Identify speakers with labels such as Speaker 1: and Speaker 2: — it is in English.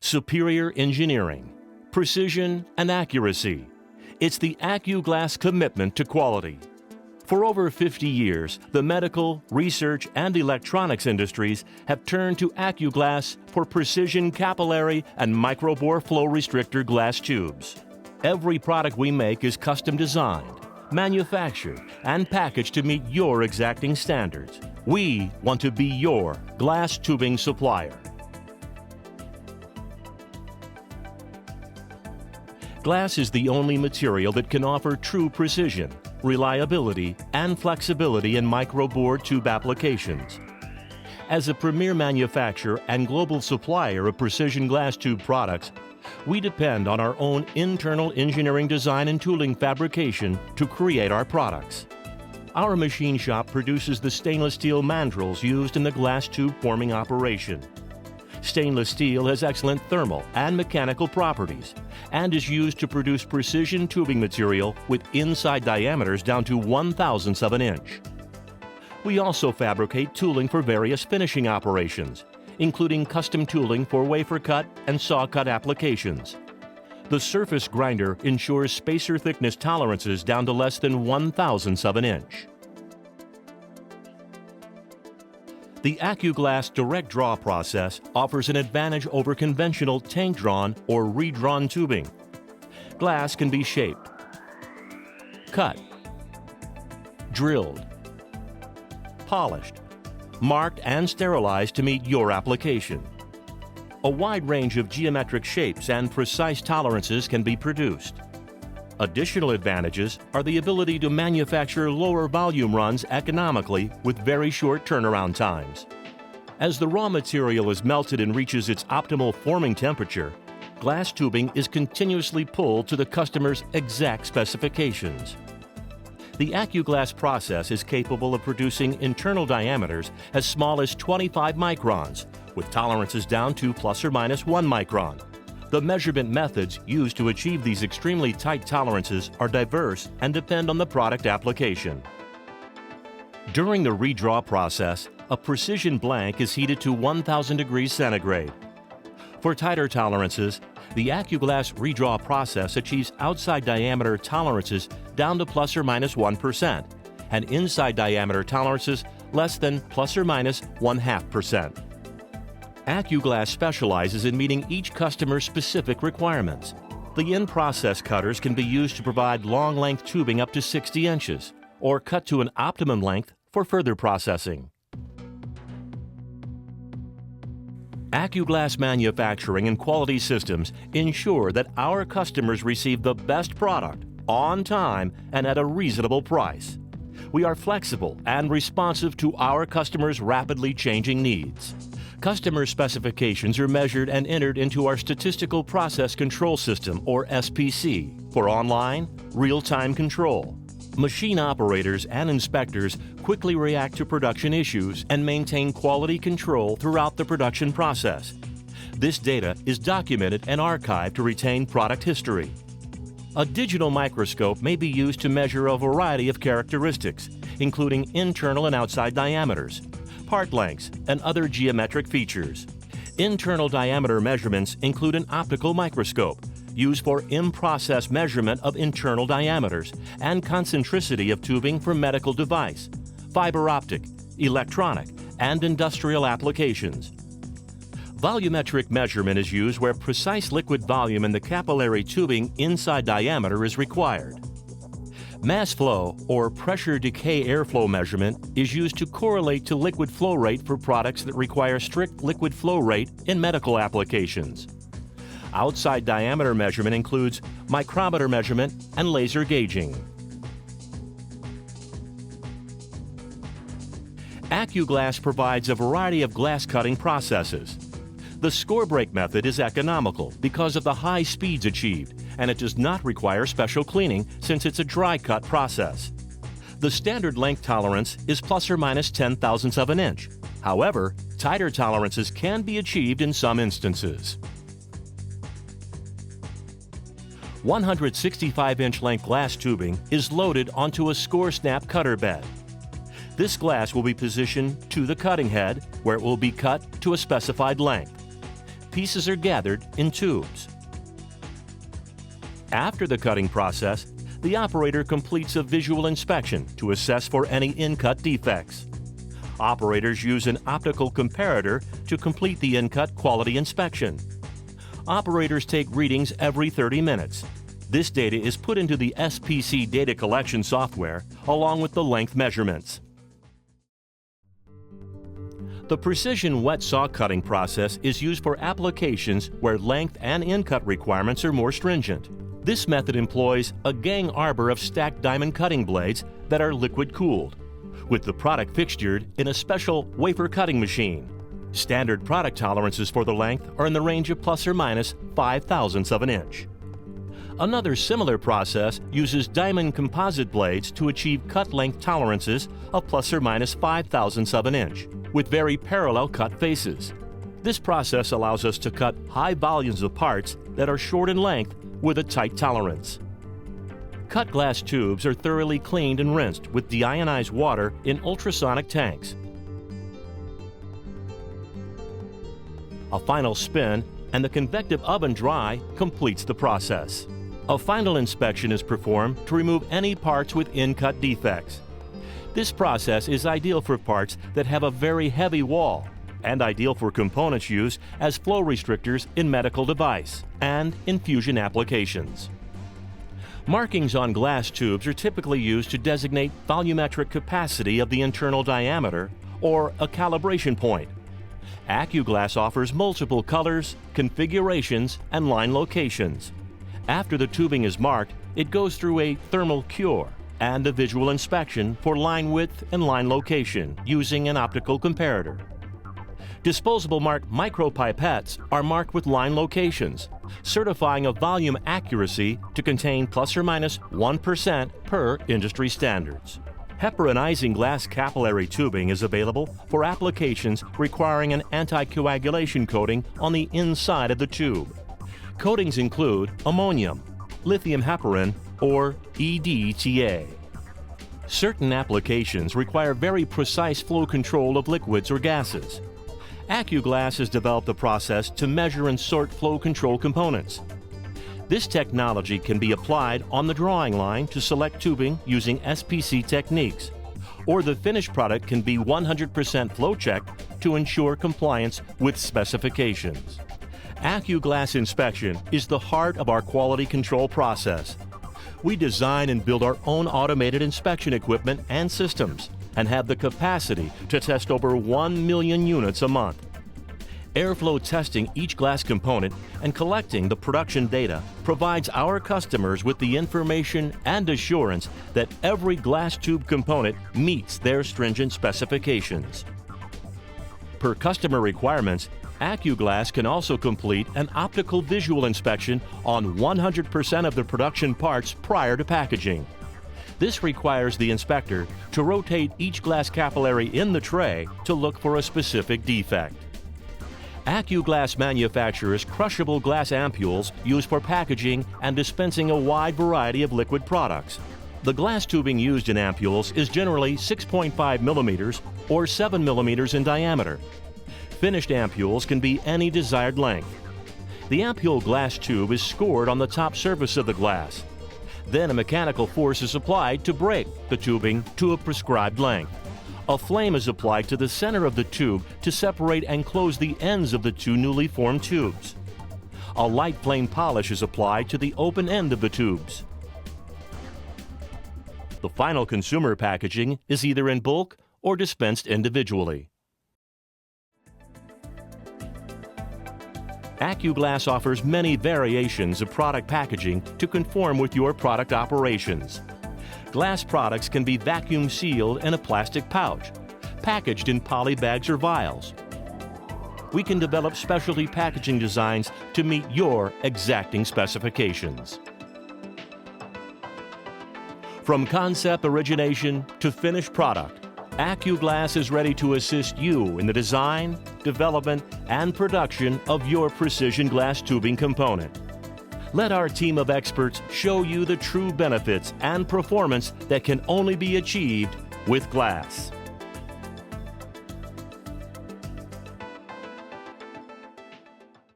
Speaker 1: superior engineering, precision, and accuracy. It's the Accu-Glass commitment to quality. For over 50 years, the medical, research, and electronics industries have turned to Accu-Glass for precision capillary and microbore flow restrictor glass tubes. Every product we make is custom designed, manufactured, and packaged to meet your exacting standards. We want to be your glass tubing supplier. Glass is the only material that can offer true precision, reliability, and flexibility in microbore tube applications. As a premier manufacturer and global supplier of precision glass tube products, we depend on our own internal engineering design and tooling fabrication to create our products. Our machine shop produces the stainless steel mandrels used in the glass tube forming operation. Stainless steel has excellent thermal and mechanical properties and is used to produce precision tubing material with inside diameters down to 1/1000th of an inch. We also fabricate tooling for various finishing operations, including custom tooling for wafer cut and saw cut applications. The surface grinder ensures spacer thickness tolerances down to less than 1/1000th of an inch. The Accu-Glass direct draw process offers an advantage over conventional tank-drawn or redrawn tubing. Glass can be shaped, cut, drilled, polished, marked, and sterilized to meet your application. A wide range of geometric shapes and precise tolerances can be produced. Additional advantages are the ability to manufacture lower volume runs economically with very short turnaround times. As the raw material is melted and reaches its optimal forming temperature, glass tubing is continuously pulled to the customer's exact specifications. The Accu-Glass process is capable of producing internal diameters as small as 25 microns, with tolerances down to plus or minus 1 micron. The measurement methods used to achieve these extremely tight tolerances are diverse and depend on the product application. During the redraw process, a precision blank is heated to 1000 degrees centigrade. For tighter tolerances, the Accu-Glass redraw process achieves outside diameter tolerances down to plus or minus 1% and inside diameter tolerances less than plus or minus 0.5%. Accu-Glass specializes in meeting each customer's specific requirements. The in-process cutters can be used to provide long-length tubing up to 60 inches, or cut to an optimum length for further processing. Accu-Glass manufacturing and quality systems ensure that our customers receive the best product, on time, and at a reasonable price. We are flexible and responsive to our customers' rapidly changing needs. Customer specifications are measured and entered into our Statistical Process Control System, or SPC, for online, real-time control. Machine operators and inspectors quickly react to production issues and maintain quality control throughout the production process. This data is documented and archived to retain product history. A digital microscope may be used to measure a variety of characteristics, including internal and outside diameters, part lengths, and other geometric features. Internal diameter measurements include an optical microscope, used for in-process measurement of internal diameters and concentricity of tubing for medical device, fiber optic, electronic, and industrial applications. Volumetric measurement is used where precise liquid volume in the capillary tubing inside diameter is required. Mass flow, or pressure decay airflow measurement, is used to correlate to liquid flow rate for products that require strict liquid flow rate in medical applications. Outside diameter measurement includes micrometer measurement and laser gauging. Accu-Glass provides a variety of glass cutting processes. The score break method is economical because of the high speeds achieved, and it does not require special cleaning since it's a dry cut process. The standard length tolerance is plus or minus 0.10000th of an inch. However, tighter tolerances can be achieved in some instances. 165-inch length glass tubing is loaded onto a score snap cutter bed. This glass will be positioned to the cutting head, where it will be cut to a specified length. pieces are gathered in tubes. After the cutting process, the operator completes a visual inspection to assess for any in-cut defects. Operators use an optical comparator to complete the in-cut quality inspection. Operators take readings every 30 minutes. This data is put into the SPC data collection software along with the length measurements. The precision wet saw cutting process is used for applications where length and in-cut requirements are more stringent. This method employs a gang arbor of stacked diamond cutting blades that are liquid-cooled, with the product fixtured in a special wafer cutting machine. Standard product tolerances for the length are in the range of plus or minus 5/1000ths of an inch. Another similar process uses diamond composite blades to achieve cut length tolerances of plus or minus 5/1000ths of an inch, with very parallel cut faces. This process allows us to cut high volumes of parts that are short in length with a tight tolerance. Cut glass tubes are thoroughly cleaned and rinsed with deionized water in ultrasonic tanks. A final spin and the convective oven dry completes the process. A final inspection is performed to remove any parts with in-cut defects. This process is ideal for parts that have a very heavy wall and ideal for components used as flow restrictors in medical device and infusion applications. Markings on glass tubes are typically used to designate volumetric capacity of the internal diameter or a calibration point. Accu-Glass offers multiple colors, configurations, and line locations. After the tubing is marked, it goes through a thermal cure and a visual inspection for line width and line location using an optical comparator. Disposable marked micropipettes are marked with line locations, certifying a volume accuracy to contain plus or minus 1% per industry standards. Heparinizing glass capillary tubing is available for applications requiring an anticoagulation coating on the inside of the tube. Coatings include ammonium, lithium heparin, or EDTA. Certain applications require very precise flow control of liquids or gases. Accu-Glass has developed a process to measure and sort flow control components. This technology can be applied on the drawing line to select tubing using SPC techniques, or the finished product can be 100% flow checked to ensure compliance with specifications. Accu-Glass inspection is the heart of our quality control process. We design and build our own automated inspection equipment and systems, and have the capacity to test over 1 million units a month. Airflow testing each glass component and collecting the production data provides our customers with the information and assurance that every glass tube component meets their stringent specifications. Per customer requirements, Accu-Glass can also complete an optical visual inspection on 100% of the production parts prior to packaging. This requires the inspector to rotate each glass capillary in the tray to look for a specific defect. Accu-Glass manufactures crushable glass ampoules used for packaging and dispensing a wide variety of liquid products. The glass tubing used in ampoules is generally 6.5 millimeters or 7 millimeters in diameter. Finished ampoules can be any desired length. The ampoule glass tube is scored on the top surface of the glass. Then a mechanical force is applied to break the tubing to a prescribed length. A flame is applied to the center of the tube to separate and close the ends of the two newly formed tubes. A light flame polish is applied to the open end of the tubes. The final consumer packaging is either in bulk or dispensed individually. Accu-Glass offers many variations of product packaging to conform with your product operations. Glass products can be vacuum sealed in a plastic pouch, packaged in poly bags or vials. We can develop specialty packaging designs to meet your exacting specifications. From concept origination to finished product, Accu-Glass is ready to assist you in the design, development, and production of your precision glass tubing component. Let our team of experts show you the true benefits and performance that can only be achieved with glass.